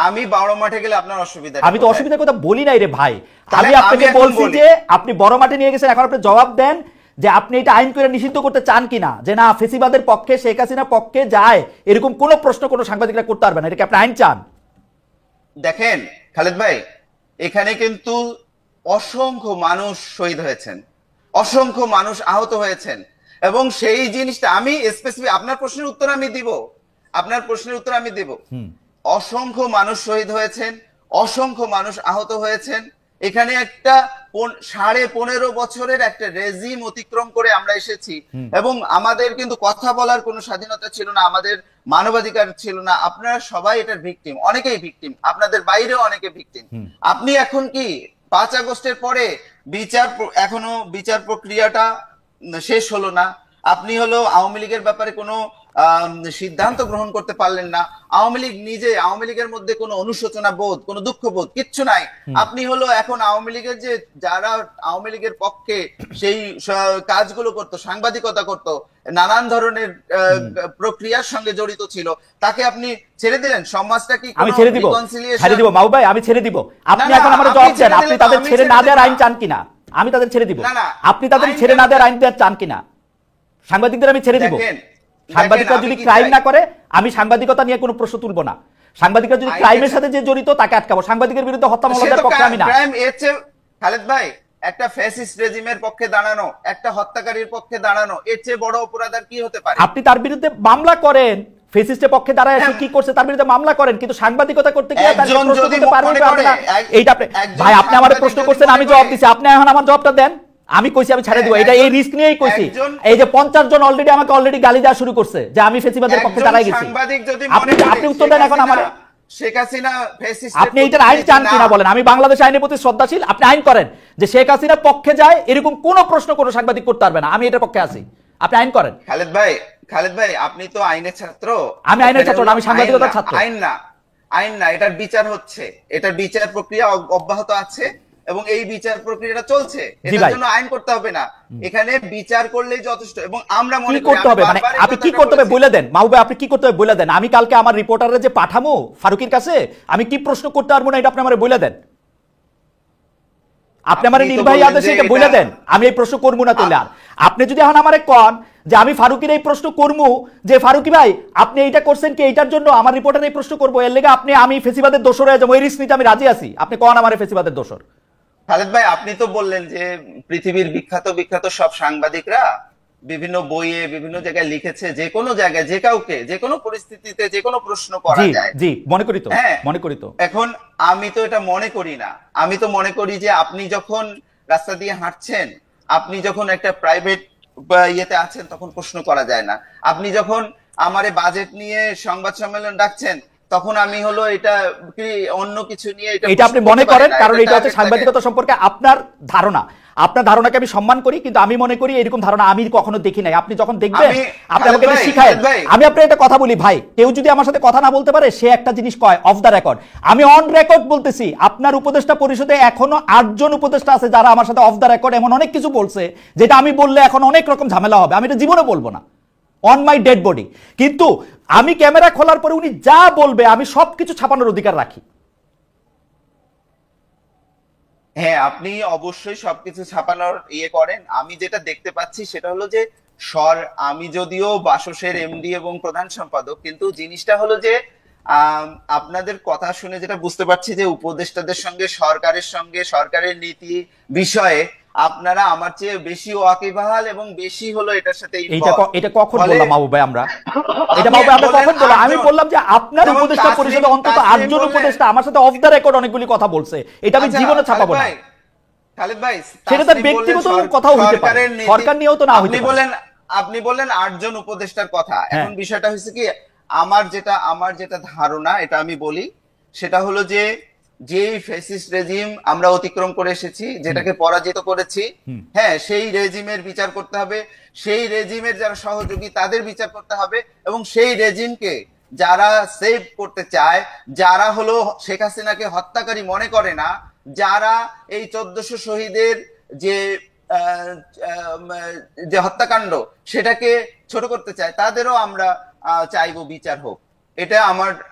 আমি বড় মাঠে গেলে আপনার অসুবিধা? আমি তো অসুবিধার কথা বলি নাই রে ভাই, তাহলে আমি আপনাকে আমি এখন বলছি বলি। যে আপনি বড় মাঠে নিয়ে গেছেন, এখন আপনি জবাব দেন যে আপনি এটা আইন করে নিষিদ্ধ করতে চান কিনা, যে না ফেসিবাদের পক্ষে শেখ হাসিনা পক্ষে যায় এরকম কোন প্রশ্ন কোন সাংবাদিকরা করতে পারবে না, এটা কি আপনি আইন চান? দেখেন খালেদ ভাই, এখানে কিন্তু অসংখ্য মানুষ শহীদ হয়েছেন, অসংখ্য মানুষ আহত হয়েছেন, এবং সেই জিনিসটা আমি স্পেসিফিক আপনার প্রশ্নের উত্তর আমি দিব, আপনার প্রশ্নের উত্তর আমি দেব। অসংখ্য মানুষ শহীদ হয়েছেন, অসংখ্য মানুষ আহত হয়েছেন। এখানে একটা 15.5 বছরের একটা রেজিম অতিক্রম করে আমরা এসেছি, এবং আমাদের কিন্তু কথা বলার কোনো স্বাধীনতা ছিল না, আমাদের মানবাধিকার ছিল না। আপনারা সবাই এটার ভিকটিম, অনেকেই ভিকটিম, আপনাদের বাইরেও অনেকে ভিকটিম। আপনি এখন কি 5 আগস্টের পরে এখনো বিচার প্রক্রিয়াটা শেষ হলো না? আপনি হলো আওয়ামী লীগের ব্যাপারে কোনো সিদ্ধান্ত গ্রহণ করতে পারলেন না। আওয়ামী লীগ নিজে, আওয়ামী লীগের মধ্যে কোনো অনুশোচনা বোধ, কোনো দুঃখ বোধ কিচ্ছু নাই। আপনি হলো এখন আওয়ামী লীগের যে যারা আওয়ামী লীগের পক্ষে সেই কাজগুলো করতো, সাংবাদিকতা করতো, নানান ধরনের প্রক্রিয়ার সঙ্গে জড়িত ছিল, তাকে আপনি ছেড়ে দিলেন। সমাজটা কি আমি ছেড়ে দিব, ছেড়ে দিব মাহবুব ভাই, আমি ছেড়ে দিব। আপনি এখন আমার জবাব দেন, আপনি তাদের ছেড়ে না দেওয়ার আইন চান কিনা? আমি তাদের ছেড়ে দিব। আপনি তাদের ছেড়ে না দেওয়ার আইন চান কিনা? সাংবাদিকদের আমি ছেড়ে দিব। সাংবাদিকরা যদি ক্রাইম না করে আমি সাংবাদিকতা নিয়ে কোনো প্রশ্ন তুলব না। সাংবাদিকরা যদি ক্রাইমের সাথে যে জড়িত তাকে আটকাবো। সাংবাদিকের বিরুদ্ধে হত্যা মামলার পক্ষে আমি না। ক্রাইম এর চেয়ে খালেদ ভাই, একটা ফ্যাসিস্ট রেজিমের পক্ষে দাঁড়ানো, একটা হত্যাকারীর পক্ষে দাঁড়ানো, এর চেয়ে বড় অপরাধ আর কি হতে পারে? আপনি তার বিরুদ্ধে মামলা করেন, ফেসিস্টের পক্ষে দাঁড়ায় সে কি করছে তার বিরুদ্ধে মামলা করেন, কিন্তু সাংবাদিকতা করতে গিয়ে তার প্রশ্ন করতে পারবেন না। এইটা ভাই আপনি আমারে প্রশ্ন করছেন, আমি জবাব দিছি, আপনি এখন আমার জবাবটা দেন। আমি কইছি আমি ছেড়ে দিব, এটা এই রিস্ক নিয়েই কইছি। এই যে 50 জন অলরেডি আমাকে অলরেডি গালি দেওয়া শুরু করছে যে আমি ফেসিবাদের পক্ষে দাঁড়াই গেছি। আপনি উত্তর দেন এখন আমারে। শেখ হাসিনা ফ্যাসিস্ট, আপনি এটার আইন চান কিনা বলেন? আমি বাংলাদেশ আইনের প্রতি শ্রদ্ধাশীল, আপনি আইন করেন যে শেখ হাসিনা পক্ষে যায় এরকম কোন প্রশ্ন কোন সাংবাদিক করতে পারবে না, আমি এটার পক্ষে আছি, আপনি আইন করেন। খালেদ ভাই আপনি তো আইনের ছাত্র। আমি আইনের ছাত্র না, আমি সাংবাদিকতার ছাত্র। আইন না, এটার বিচার হচ্ছে, এটার বিচার প্রক্রিয়া অব্যাহত আছে এবং এই বিচার প্রক্রিয়াটা চলছে। এটার জন্য আইন করতে হবে না, এখানে বিচার করলেই যথেষ্ট। এবং আমরা মনে করি করতে হবে, মানে আপনি কি করতে হবে বলে দেন মাহবুব, আপনি কি করতে হবে বলে দেন। আমি কালকে আমার রিপোর্টারে যে পাঠামো ফারুকের কাছে, আমি কি প্রশ্ন করতে পারবো না এটা আপনি আমারে বলে দেন। আপনি আমার নির্বাহী আদেশে এটা বলে দেন, আমি এই প্রশ্ন করবো না। তাহলে আর আপনি যদি এখন আমারে কন যে আমি ফারুকের এই প্রশ্ন করবো যে ফারুকি ভাই আপনি এইটা করছেন কি এইটার জন্য আমার রিপোর্টার এই প্রশ্ন করবো, এর লেগে আমি ফেসিবাদের দোষর হয়ে যাবো, এই রিস্ক নিতে আমি রাজি আছি। আপনি কন আমারে ফেসিবাদের দোষর। খালেদ ভাই আপনি তো বললেন যে পৃথিবীর বিখ্যাত সব সাংবাদিকরা বিভিন্ন বইয়ে বিভিন্ন জায়গায় লিখেছে, যে কোনো জায়গায় যে কাউকে যে কোনো পরিস্থিতিতে যে কোনো প্রশ্ন করা যায়। জি মনে করি তো, হ্যাঁ মনে করি তো। এখন আমি তো এটা মনে করি না, আমি তো মনে করি যে আপনি যখন রাস্তা দিয়ে হাঁটছেন, আপনি যখন একটা প্রাইভেট ইয়েতে আছেন তখন প্রশ্ন করা যায় না। আপনি যখন আমারে বাজেট নিয়ে সংবাদ সম্মেলন ডাকছেন তখন আমি হলো এটা কি অন্য কিছু নিয়ে এটা আপনি মনে করেন, কারণ এটা হচ্ছে সাংবাদিকতা সম্পর্কে আপনার ধারণা। আপনার ধারণাকে আমি সম্মান করি, কিন্তু আমি মনে করি এরকম ধারণা আমি কখনো দেখি নাই। আপনি যখন দেখবেন আপনি আমাকে শিখায়েন। আমি আপনার একটা কথা বলি ভাই, কেউ যদি আমার সাথে কথা না বলতে পারে সে একটা জিনিস কয় অফ দ্য রেকর্ড। আমি অন রেকর্ড বলতেছি, আপনার উপদেষ্টা পরিষদে এখনো 8 জন উপদেষ্টা আছে যারা আমার সাথে অফ দ্য রেকর্ড এমন অনেক কিছু বলছে যেটা আমি বললে এখন অনেক রকম ঝামেলা হবে, আমি এটা জীবনে বলবো না, অন মাই ডেড বডি। কিন্তু আমি ক্যামেরা খোলার পরে উনি যা বলবে আমি সবকিছু ছাপানোর অধিকার রাখি। হ্যাঁ আপনি অবশ্যই সবকিছু ছাপানোর ইয়ে করেন। আমি যেটা দেখতে পাচ্ছি সেটা হলো যে আমি যদিও বাসসের এমডি এবং প্রধান সম্পাদক, কিন্তু জিনিসটা হলো যে আপনাদের কথা শুনে যেটা বুঝতে পারছি যে উপদেষ্টাদের সঙ্গে সরকারের নীতি বিষয়ে আপনারা আমার চেয়ে বেশি ওয়াকিবহাল এবং বেশি হলো এটার সাথে। এটা কখন বললাম মাহবুব ভাই? আমরা এটা মাহবুব ভাই আমরা কখন বললাম? আমি বললাম যে আপনার উপদেষ্টা পরিষদে অন্তত 8 জন উপদেষ্টা আমার সাথে অফ দ্য রেকর্ড অনেকগুলি কথা বলছে, এটা আমি জীবনে ছাপাবো না। খালেদ ভাই সেটা তার ব্যক্তিগত কথাও হতে পারে, সরকার নিয়েও তো না হতে পারে। আপনি বললেন 8 জন উপদেষ্টার কথা। হ্যাঁ। এখন বিষয়টা হচ্ছে কি, আমার যেটা ধারণা, এটা আমি বলি, সেটা হলো যে ফ্যাসিস্ট রেজিম আমরা অতিক্রম করে এসেছি, যেটাকে পরাজিত করেছি, হ্যাঁ, সেই রেজিমের বিচার করতে হবে, সেই রেজিমের যারা সহযোগী তাদের বিচার করতে হবে, এবং সেই রেজিমকে যারা সেভ করতে চায়, যারা হলো শেখ হাসিনাকে হত্যাকারী মনে করে না, যারা এই 1400 শহীদের যে আহ, আহ, যে হত্যাকাণ্ড সেটাকে ছোট করতে চায়, তাদেরও আমরা চাইবো বিচার হোক। এটা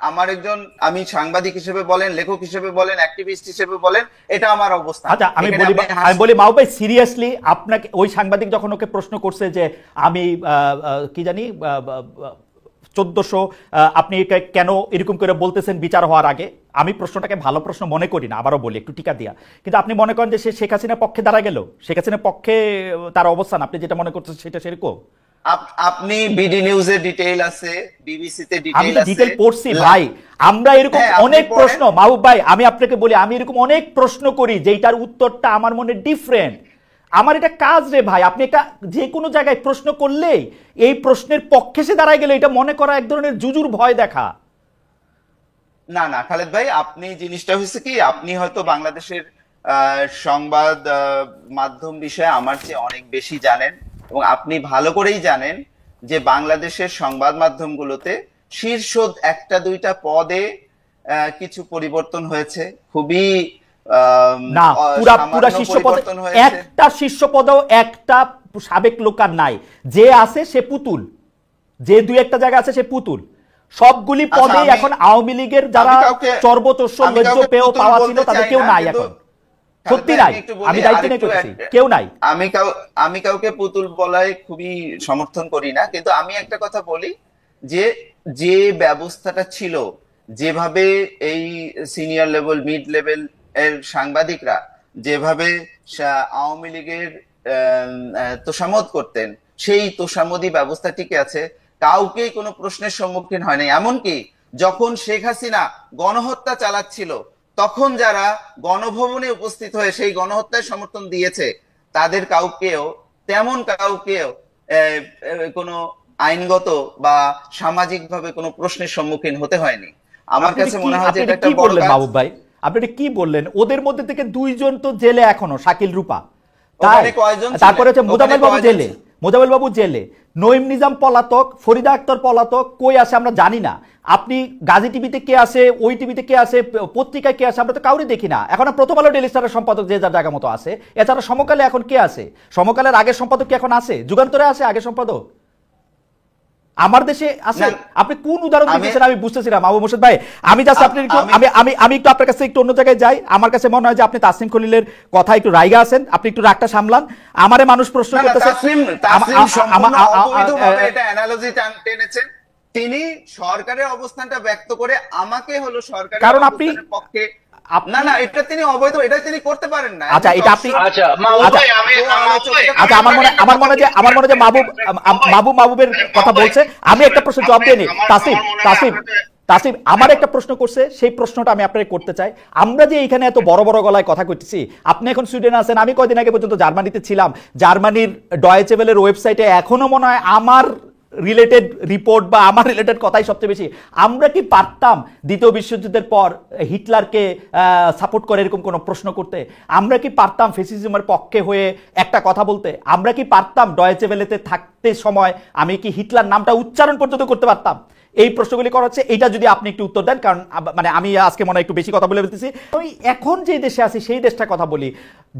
আমার একজন, আমি সাংবাদিক হিসেবে বলেন, লেখক হিসেবে বলেন, অ্যাক্টিভিস্ট হিসেবে বলেন, এটা আমার অবস্থা। আচ্ছা, আমি বলি মাহবুব ভাই, সিরিয়াসলি আপনাকে ওই সাংবাদিক যখন ওকে প্রশ্ন করছে যে আমি কি জানি 1400, আপনি কেন এরকম করে বলতেছেন বিচার হওয়ার আগে, আমি প্রশ্নটাকে ভালো প্রশ্ন মনে করি না, আবারও বলি একটু টিকা দিয়া, কিন্তু আপনি মনে করেন যে সে শেখ হাসিনার পক্ষে দাঁড়া গেল, শেখ হাসিনার পক্ষে তার অবস্থান, আপনি যেটা মনে করছেন সেটা সেরকম? আপনি বিডি নিউজে ডিটেইল আছে, বিবিসি তে আমি ডিটেইল আছে, ডিটেল পড়ছি ভাই। আমরা এরকম হ্যাঁ, আপনি অনেক পড়েন। প্রশ্ন, মাহবুব ভাই আমি আপনাকে বলি, আমি এরকম অনেক প্রশ্ন করি যেটার উত্তরটা আমার মনে ডিফারেন্ট। আমার এটা কাজ রে ভাই, আপনি একটা যে কোনো জায়গায় প্রশ্ন করলেই এই প্রশ্নের পক্ষে সে দাঁড়ায় গেলে এটা মনে করা এক ধরনের জুজুর ভয় দেখা। না না খালেদ ভাই, আপনি জিনিসটা হয়েছে কি, আপনি হয়তো বাংলাদেশের সংবাদ মাধ্যম বিষয়ে আমার চেয়ে অনেক বেশি জানেন, এবং আপনি ভালো করেই জানেন যে বাংলাদেশের সংবাদ মাধ্যমগুলোতে শীর্ষ একটা দুইটা পদে কিছু পরিবর্তন হয়েছে, খুবই না, পুরা পুরা সামান্য শীর্ষ পদে পরিবর্তন হয়েছে। একটা শীর্ষ পদেও একটা সাবেক লোক আর নাই, যে আছে সে পুতুল, যে দুই একটা জায়গা আছে সে পুতুল। সবগুলি আচ্ছা, পদে এখন আওয়ামী লীগের যারা চর্বচস্য লজ্জ পেয়েও পাওয়া ছিল তাদের কেউ নাই এখন, সত্যি নাই, আমি দায়িত্ব নিয়ে করছি, কেউ নাই। আমি কাউকে পুতুল বলায় খুবই সমর্থন করি না, কিন্তু আমি একটা কথা বলি যে যে ব্যবস্থাটা ছিল, যেভাবে এই সিনিয়র লেভেল মিড লেভেল এর সাংবাদিকরা যেভাবে আওয়ামী লীগের তোষামোদ করতেন, সেই তোষামোদী ব্যবস্থা টিকে আছে, কাউকেই কোনো প্রশ্নের সম্মুখীন হয়নি। এমনকি যখন শেখ হাসিনা গণহত্যা চালাচ্ছিল, তখন যারা গণভবনে উপস্থিত হয়ে সেই গণহত্যায় সমর্থন দিয়েছে, তাদের কাউকেও কোনো আইনগত বা সামাজিক ভাবে কোনো প্রশ্নের সম্মুখীন হতে হয়নি। আমার কাছে মনে হয় যে এটা একটা বড় কাজ। মাহবুব ভাই আপনি এটা কি বললেন? ওদের মধ্যে থেকে দুইজন তো জেলে এখনো, শাকিল রূপা, ওখানে কয়জন ছিলেন? তারপরে হচ্ছে মোজাম্মেল বাবু ওখানে জেলে, মোজাম্মেল বাবু জেলে, নঈম নিজাম পলাতক, ফরিদা আক্তার পলাতক, কই আছে আমরা জানি না। আপনি গাজী টিভিতে কে আছে, ওই টিভিতে কে আছে, পত্রিকায় কে আছে, আমরা তো কাউরে দেখি না। এখন প্রথম আলো ডেইলি স্টারের সম্পাদক যে যার জায়গা মতো আছে, এছাড়া সমকালে এখন কে আছে? সমকালের আগের সম্পাদক কি এখন আছে? যুগান্তরে আছে আগের সম্পাদক? আমার দেশে আছে? আপনি কোন উদাহরণ দিচ্ছেন আমি বুঝতেছি না মাহবুব মোর্শেদ ভাই। আমি জাস্ট আপনি আমি একটু আপনার কাছে একটু অন্য জায়গায় যাই। আমার কাছে মনে হয় যে আপনি তাসনিম খলিলের কথা একটু রাইগা আছেন, আপনি একটু রাগটা সামলান। আমারে মানুষ প্রশ্ন করতেছে, এটা অ্যানালজি টেনেছেন, তিনি সরকারের অবস্থানটা ব্যক্ত করে আমাকে হলো সরকারের কারণ আপনি পক্ষে, না না এটা তিনি অবৈধ, এটা তিনি করতে পারেন না। আচ্ছা এটা আপনি আচ্ছা আমার মনে যে মাহবুবের কথা বলছে, আমি একটা প্রশ্ন জবাব দিয়ে নিই। তাসিম আমার একটা প্রশ্ন করছে, সেই প্রশ্নটা আমি আপনাকে করতে চাই। আমরা যে এখানে এত বড় বড় গলায় কথা কইতেছি, আপনি এখন সুইডেনে আছেন, আমি কয়দিন আগে পর্যন্ত জার্মানিতে ছিলাম। জার্মানির ডয়েচে ওয়েলের ওয়েবসাইটে এখনো মনে হয় আমার রিলেটেড রিপোর্ট বা আমার রিলেটেড কথাই সবচেয়ে বেশি। আমরা কি পারতাম দ্বিতীয় বিশ্বযুদ্ধের পর হিটলারকে সাপোর্ট করে এরকম কোনো প্রশ্ন করতে? আমরা কি পারতাম ফ্যাসিজমের পক্ষে হয়ে একটা কথা বলতে? আমরা কি পারতাম ডয়েচে ওয়েলেতে থাকতে সময় আমি কি হিটলার নামটা উচ্চারণ পর্যন্ত করতে পারতাম? এই প্রশ্নগুলি করা হচ্ছে, এইটা যদি আপনি একটু উত্তর দেন, কারণ মানে আমি আজকে মনে হয় একটু বেশি কথা বলে ফেলতেছি। ওই এখন যে দেশে আছি সেই দেশটার কথা বলি।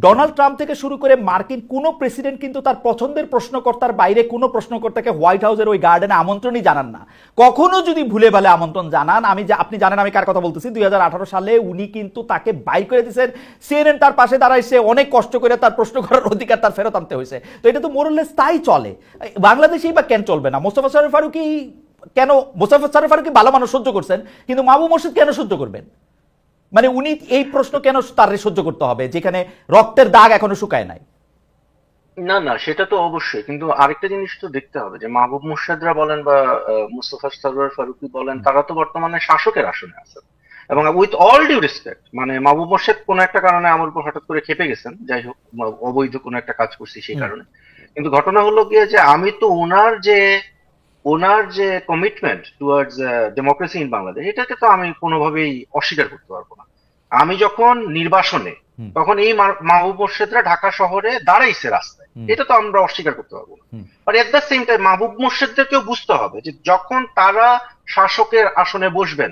ডোনাল্ড ট্রাম্প থেকে শুরু করে মার্কিন কোনো প্রেসিডেন্ট কিন্তু তার পছন্দের প্রশ্নকর্তার বাইরে কোনো প্রশ্নকর্তাকে হোয়াইট হাউসের ওই গার্ডেনে আমন্ত্রণই জানান না। কখনো যদি ভুলে ভালে আমন্ত্রণ জানান, আপনি জানেন আমি কার কথা বলতেছি, 2018 সালে উনি কিন্তু তাকে বাইর করে দিয়েছেন। সিএনএন তার পাশে দাঁড়াইছে, অনেক কষ্ট করে তার প্রশ্ন করার অধিকার তার ফেরত আনতে হয়েছে। তো এটা তো মোরলেস তাই চলে। বাংলাদেশেই বা কেন চলবে না? মোস্তফা সরোয়ার ফারুকী কেন, মোস্তফা সরোয়ার ফারুকী ভালো মানুষ সহ্য করছেন, কিন্তু মাহবুব মোর্শেদ কেন সহ্য করবেন? মানে উনি এই প্রশ্ন কেন তার সহ্য করতে হবে যেখানে রক্তের দাগ এখনো শুকায় নাই? না না সেটা তো অবশ্যই, কিন্তু আরেকটা জিনিস তো দেখতে হবে যে মাহবুব মোর্শেদরা বলেন বা মুস্তফা সরোয়ার ফারুকী বলেন, তারা তো বর্তমানে শাসকের আসনে আছেন। এবং উইথ অল ডিউ রেসপেক্ট, মানে মাহবুব মোর্শেদ কোনো একটা কারণে আমার উপর হঠাৎ করে খেপে গেছেন, যাই হোক অবৈধ কোনো একটা কাজ করছি সেই কারণে, কিন্তু ঘটনা হলো গিয়ে যে আমি তো ওনার যে commitment towards democracy in Bangladesh, এটাকে তো আমি কোনোভাবেই অস্বীকার করতে পারবো না। আমি যখন নির্বাসনে, হুম, তখন এই মাহবুব মোর্শেদরা ঢাকা শহরে দাঁড়াইছে রাস্তায়, হুম, এটা তো আমরা অস্বীকার করতে পারবো না। Hmm, but at the same time Mahbub মোর্শেদদেরকেও বুঝতে হবে যে যখন তারা শাসকের আসনে বসবেন,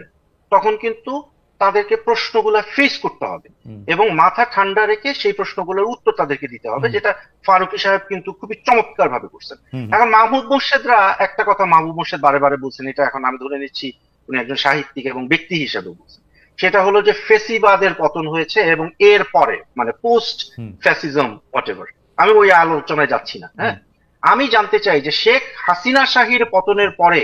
তখন কিন্তু তাদেরকে প্রশ্নগুলো ফেস করতে হবে হুম, এবং মাথা ঠান্ডা রেখে সেই প্রশ্নগুলোর উত্তর তাদেরকে দিতে হবে, হুম, যেটা ফারুকী সাহেব কিন্তু খুবই চমৎকার ভাবে করছেন। হুম, এখন মাহমুদ মোর্শেদরা একটা কথা মাহবুব মোর্শেদ বারে বারে বলছেন, এটা এখন আমি ধরে নিচ্ছি উনি একজন সাহিত্যিক এবং ব্যক্তি হিসেবে বলছেন, সেটা হলো যে ফেসিবাদের পতন হয়েছে এবং এর পরে মানে পোস্ট হুম, ফ্যাসিজম হোয়াটএভার, আমি ওই আলোচনায় যাচ্ছি না। হুম, হ্যাঁ, আমি জানতে চাই যে শেখ হাসিনা শাহীর পতনের পরে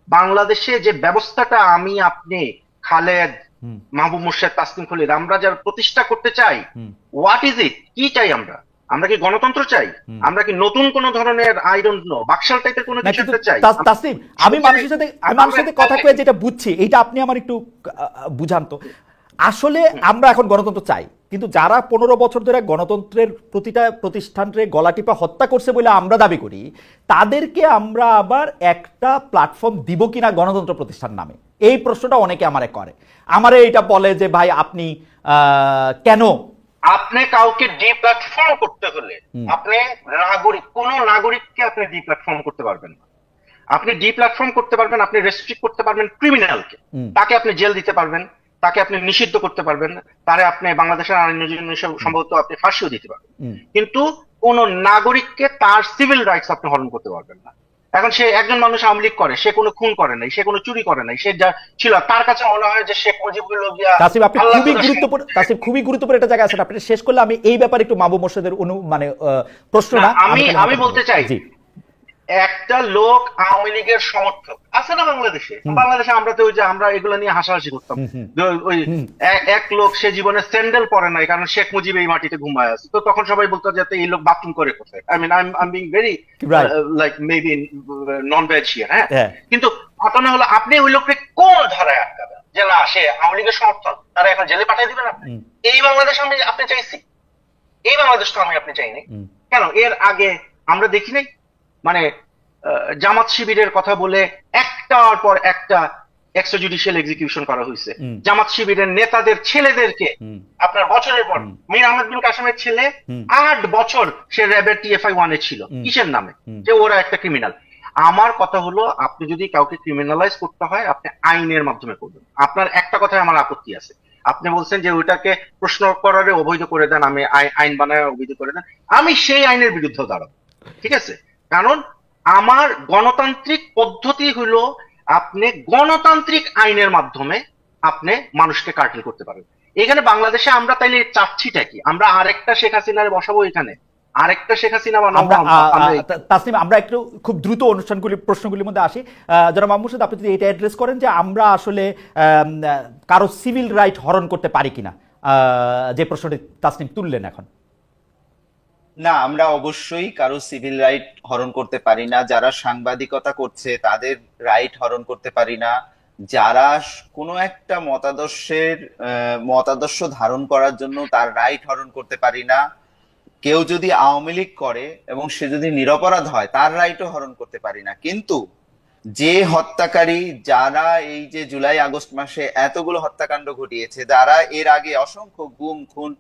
বাংলাদেশে যে ব্যবস্থাটা আমি আপনি খালেদ, হুম, মাহবুব মোর্শেদ, তাসনিম খলিল আমরা যারা প্রতিষ্ঠা করতে চাই, হুম, হোয়াট ইজ ইট, কি চাই আমরা? আমরা কি গণতন্ত্র চাই? হুম। আমরা কি নতুন কোন ধরনের আই ডোন্ট নো বাকশাল টাইপের কোনো না কিছু কিন্তু একটা চাই? তাসনিম, আমি মানুষের সাথে কথা কয়ে যেটা বুঝছি, এইটা আপনি আমার একটু বুঝান তো। আসলে আমরা এখন গণতন্ত্র চাই, কিন্তু যারা 15 বছর ধরে গণতন্ত্রের প্রতিটা প্রতিষ্ঠানকে গলা টিপা হত্যা করছে বলে আমরা দাবি করি, তাদেরকে আমরা আবার একটা প্ল্যাটফর্ম দিব কিনা গণতন্ত্র প্রতিষ্ঠান নামে, এই প্রশ্নটা অনেকে আমারে করে। আমারে এটা বলে যে ভাই আপনি কেন। আপনি কাউকে ডিপ্ল্যাটফর্ম করতে হলে হুম, আপনি কোন নাগরিককে আপনি ডিপ্ল্যাটফর্ম করতে পারবেন না। আপনি ডিপ্ল্যাটফর্ম করতে পারবেন, আপনি রেস্ট্রিক্ট করতে পারবেন ক্রিমিনালকে, হুম, তাকে আপনি জেল দিতে পারবেন, তাকে আপনি নিষিদ্ধ করতে পারবেন, তারে আপনি বাংলাদেশের আইন অনুযায়ী সম্ভবত আপনি ফাঁসিও দিতে পারবেন, হুম। কিন্তু কোন নাগরিককে তার সিভিল রাইটস আপনি হরণ করতে পারবেন না। এখন সে একজন মানুষ আওয়ামী লীগ করে, সে কোনো খুন করে নাই, সে কোনো চুরি করে নাই, সে যা ছিল তার কাছে মনে হয় যে শেখ মুজিবুর গিয়া তাসিফ, আপনি আল্লাহ খুবই গুরুত্বপূর্ণ, তাসিফ খুবই গুরুত্বপূর্ণ একটা জায়গায় আছেন। আপনি শেষ করলে আমি এই ব্যাপারে একটু মাহবুব মোর্শেদের মানে প্রশ্ন না, না আমি বলতে চাই, জি। একটা লোক আওয়ামী লীগের সমর্থক আছে না বাংলাদেশে, হুম, বাংলাদেশে আমরা তো ওই যে আমরা এগুলো নিয়ে হাসাহাসি করতাম হুম, হুম, যে ওই হুম, এক লোক সে জীবনে স্যান্ডেল পরে নাই কারণ শেখ মুজিব এই মাটিতে ঘুমায় আছে, তো তখন সবাই বলতো যে এই লোক বাথরুম করে কোথায়। I mean I being very right, like maybe non veg here. হ্যাঁ, হ্যাঁ, কিন্তু ঘটনা হলো আপনি ওই লোককে কোন ধারায় আটকাবেন যে না সে আওয়ামী লীগের সমর্থক, তারা এখন জেলে পাঠিয়ে দিবেন আপনি? হুম, এই বাংলাদেশ আপনি চাইছি, এই বাংলাদেশ তো আপনি চাইনি। হুম, কেন এর আগে আমরা দেখি নাই মানে জামাত শিবিরের কথা বলে একটার পর একটা এক্সট্রাজুডিশিয়াল এক্সিকিউশন করা হয়েছে, হুম, জামাত শিবিরের নেতাদের ছেলেদেরকে হুম, আপনার বছরের পর। হুম, মীর আহমেদ বিন কাসেমের ছেলে হুম, 8 বছর সে র্যাবের টিএফআই 1-এ ছিল, হুম, কিসের নামে? হুম, যে ওরা একটা ক্রিমিনাল। আমার কথা হলো আপনি যদি কাউকে ক্রিমিনালাইজ করতে হয় আপনি আইনের মাধ্যমে করবেন। আপনার একটা কথায় আমার আপত্তি আছে, আপনি বলছেন যে ওইটাকে প্রশ্ন করারে অবৈধ করে দেন, আমি আইন বানায় অবৈধ করে দেন, আমি সেই আইনের বিরুদ্ধে দাঁড়াবো, ঠিক আছে? কারণ আমার গণতান্ত্রিক পদ্ধতি হলো আপনি গণতান্ত্রিক আইনের মাধ্যমে আপনি মানুষকে কার্টেল করতে পারেন। এখানে বাংলাদেশে আমরা তাইলে চাচ্ছিটা কি? আমরা আরেকটা শেখ হাসিনারে বসাবো এখানে, আরেকটা শেখ হাসিনা বানাবো আমরা আমরা? তাসনিম, আমরা একটু খুব দ্রুত প্রশ্নগুলির মধ্যে আসি। যারা মাহমুদ হোসেন, আপনি যদি এটা অ্যাড্রেস করেন যে আমরা আসলে কারো সিভিল রাইট হরণ করতে পারি কিনা, যে প্রশ্নটি তাসনিম তুললেন এখন। না, আমরা অবশ্যই কারো সিভিল রাইট হরণ করতে পারি না। যারা সাংবাদিকতা করছে তাদের রাইট হরণ করতে পারি না। যারা কোনো একটা মতাদর্শ ধারণ করার জন্য তার রাইট হরণ করতে পারি না। কেউ যদি আওয়ামী লীগ করে এবং সে যদি নিরপরাধ হয় তার রাইটও হরণ করতে পারি না। কিন্তু যে হত্যাকারী, যারা এই যে জুলাই আগস্ট মাসে এতগুলো হত্যাকাণ্ড ঘটিয়েছে, যারা এর আগে অসংখ্য গুম খুন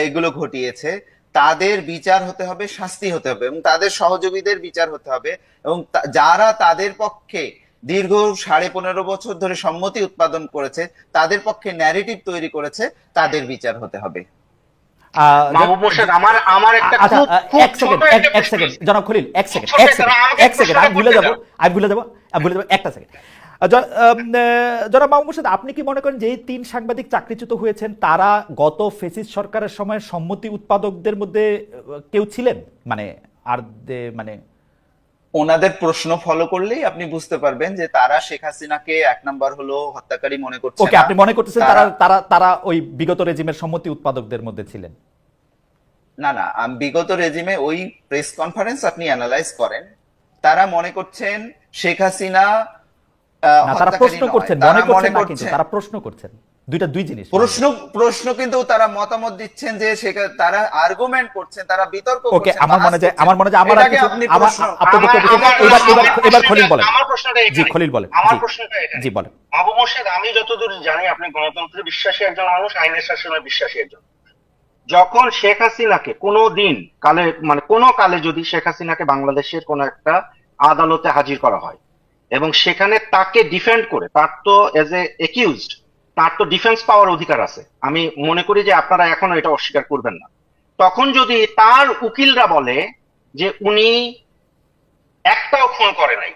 এইগুলো ঘটিয়েছে, তাদের বিচার হতে হবে, শাস্তি হতে হবে এবং তাদের সহযোগীদের বিচার হতে হবে এবং যারা তাদের পক্ষে দীর্ঘ 15.5 বছর ধরে সম্মতি উৎপাদন করেছে, তাদের পক্ষে ন্যারেটিভ তৈরি করেছে, তাদের বিচার হতে হবে। মাহবুব মোর্শেদ, আমার একটা আচ্ছা, খুব এক সেকেন্ড, এক সেকেন্ড জনাব খলিল, এক সেকেন্ড, আমি ভুলে যাব একটা সেকেন্ড। জনাব মাহমুদ মোর্শেদ, আপনি কি মনে করেন যে 3 সাংবাদিক চাকরিচ্যুত হয়েছেন তারা গত ফ্যাসিস্ট সরকারের সময় সম্মতি উৎপাদকদের মধ্যে কেউ ছিলেন? মানে ওনাদের প্রশ্ন ফলো করলেই আপনি বুঝতে পারবেন যে তারা শেখ হাসিনাকে 1 নাম্বার হলো হত্যাকারী মনে করছে ওকে, না। আপনি মনে করতেছেন তারা ওই বিগত রেজিমের সম্মতি উৎপাদকদের মধ্যে ছিলেন? না, বিগত রেজিমে ওই প্রেস কনফারেন্স আপনি অ্যানালাইজ করেন, তারা মনে করছেন শেখ হাসিনা না, তারা হত্যাকারী প্রশ্ন নয়। করছেন, তারা মনে মনে করছেন না, কিন্তু করছেন তারা প্রশ্ন করছেন দুই জিনিস। প্রশ্ন প্রশ্ন কিন্তু তারা মতামত দিচ্ছেন যে তারা আর্গুমেন্ট করছেন, তারা বিতর্ক ওকে, করছেন, আমার মনে হয় আমার এটাকে আপনি প্রশ্ন এবার খলিল বলেন। আমার প্রশ্নটা জি খলিল বলেন। আমার প্রশ্নটা জি বলেন। আবু মোর্শেদ, আমি যতদূর জানি আপনি গণতন্ত্রে বিশ্বাসী একজন মানুষ, আইনের শাসনে বিশ্বাসী একজন। যখন শেখ হাসিনাকে কোনো দিন কালে, মানে কোনো কালে যদি শেখ হাসিনাকে বাংলাদেশের কোন একটা আদালতে হাজির করা হয় এবং সেখানে তাকে ডিফেন্ড করে, তার তো এজ এ একিউজড, তার তো ডিফেন্স পাওয়ার অধিকার আছে। আমি মনে করি যে আপনারা এখনো এটা অস্বীকার করবেন না। তখন যদি তার উকিলরা বলে যে উনি একটাও খুন করে নাই,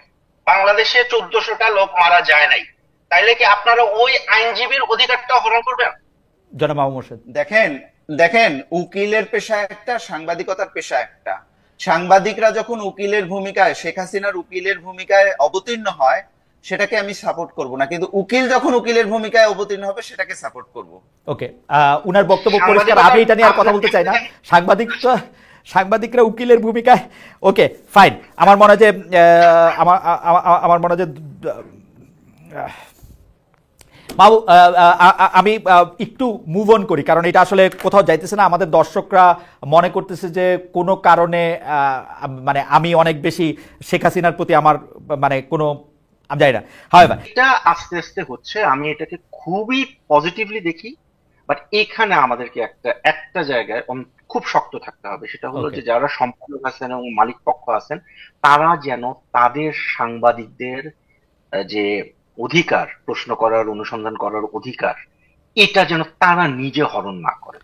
বাংলাদেশে 1400টা লোক মারা যায় নাই, তাইলে কি আপনারা ওই আইনজীবীর অধিকারটা হরণ করবেন? জনাব আবু মোর্শেদ, দেখেন দেখেন উকিলের পেশা একটা, সাংবাদিকতার পেশা একটা। সাংবাদিকরা যখন উকিলের ভূমিকায়, শেখ হাসিনার উকিলের ভূমিকায় অবতীর্ণ হয়, সেটাকে আমি সাপোর্ট করব না, কিন্তু উকিল যখন উকিলের ভূমিকায় অবতীর্ণ হবে সেটাকে সাপোর্ট করব। ওকে, উনার বক্তব্য পরিষ্কার, আমি এটা নিয়ে আর কথা বলতে চাই না। সাংবাদিকরা উকিলের ভূমিকায়, ওকে ফাইন। আমার মনে হয় যে আমার মনে হয় যে আমি একটু মুভ অন করি, কারণ এটা আসলে কোথাও যাইতেছে না। আমাদের দর্শকরা মনে করতেছে যে কোনো কারণে মানে আমি অনেক বেশি শেখ হাসিনার প্রতি আমার মানে কোনো, আমি জানি না। হাওয়েভার এটা আস্তে আস্তে হচ্ছে, আমি এটাকে খুবই পজিটিভলি দেখি। বাট এখানে আমাদেরকে একটা জায়গায় খুব শক্ত থাকতে হবে, সেটা হলো যে যারা সম্পাদক আছেন এবং মালিক পক্ষ আছেন, তারা যেন তাদের সাংবাদিকদের যে অধিকার, প্রশ্ন করার, অনুসন্ধান করার অধিকার, এটা যেন তারা নিজে হরণ না করে।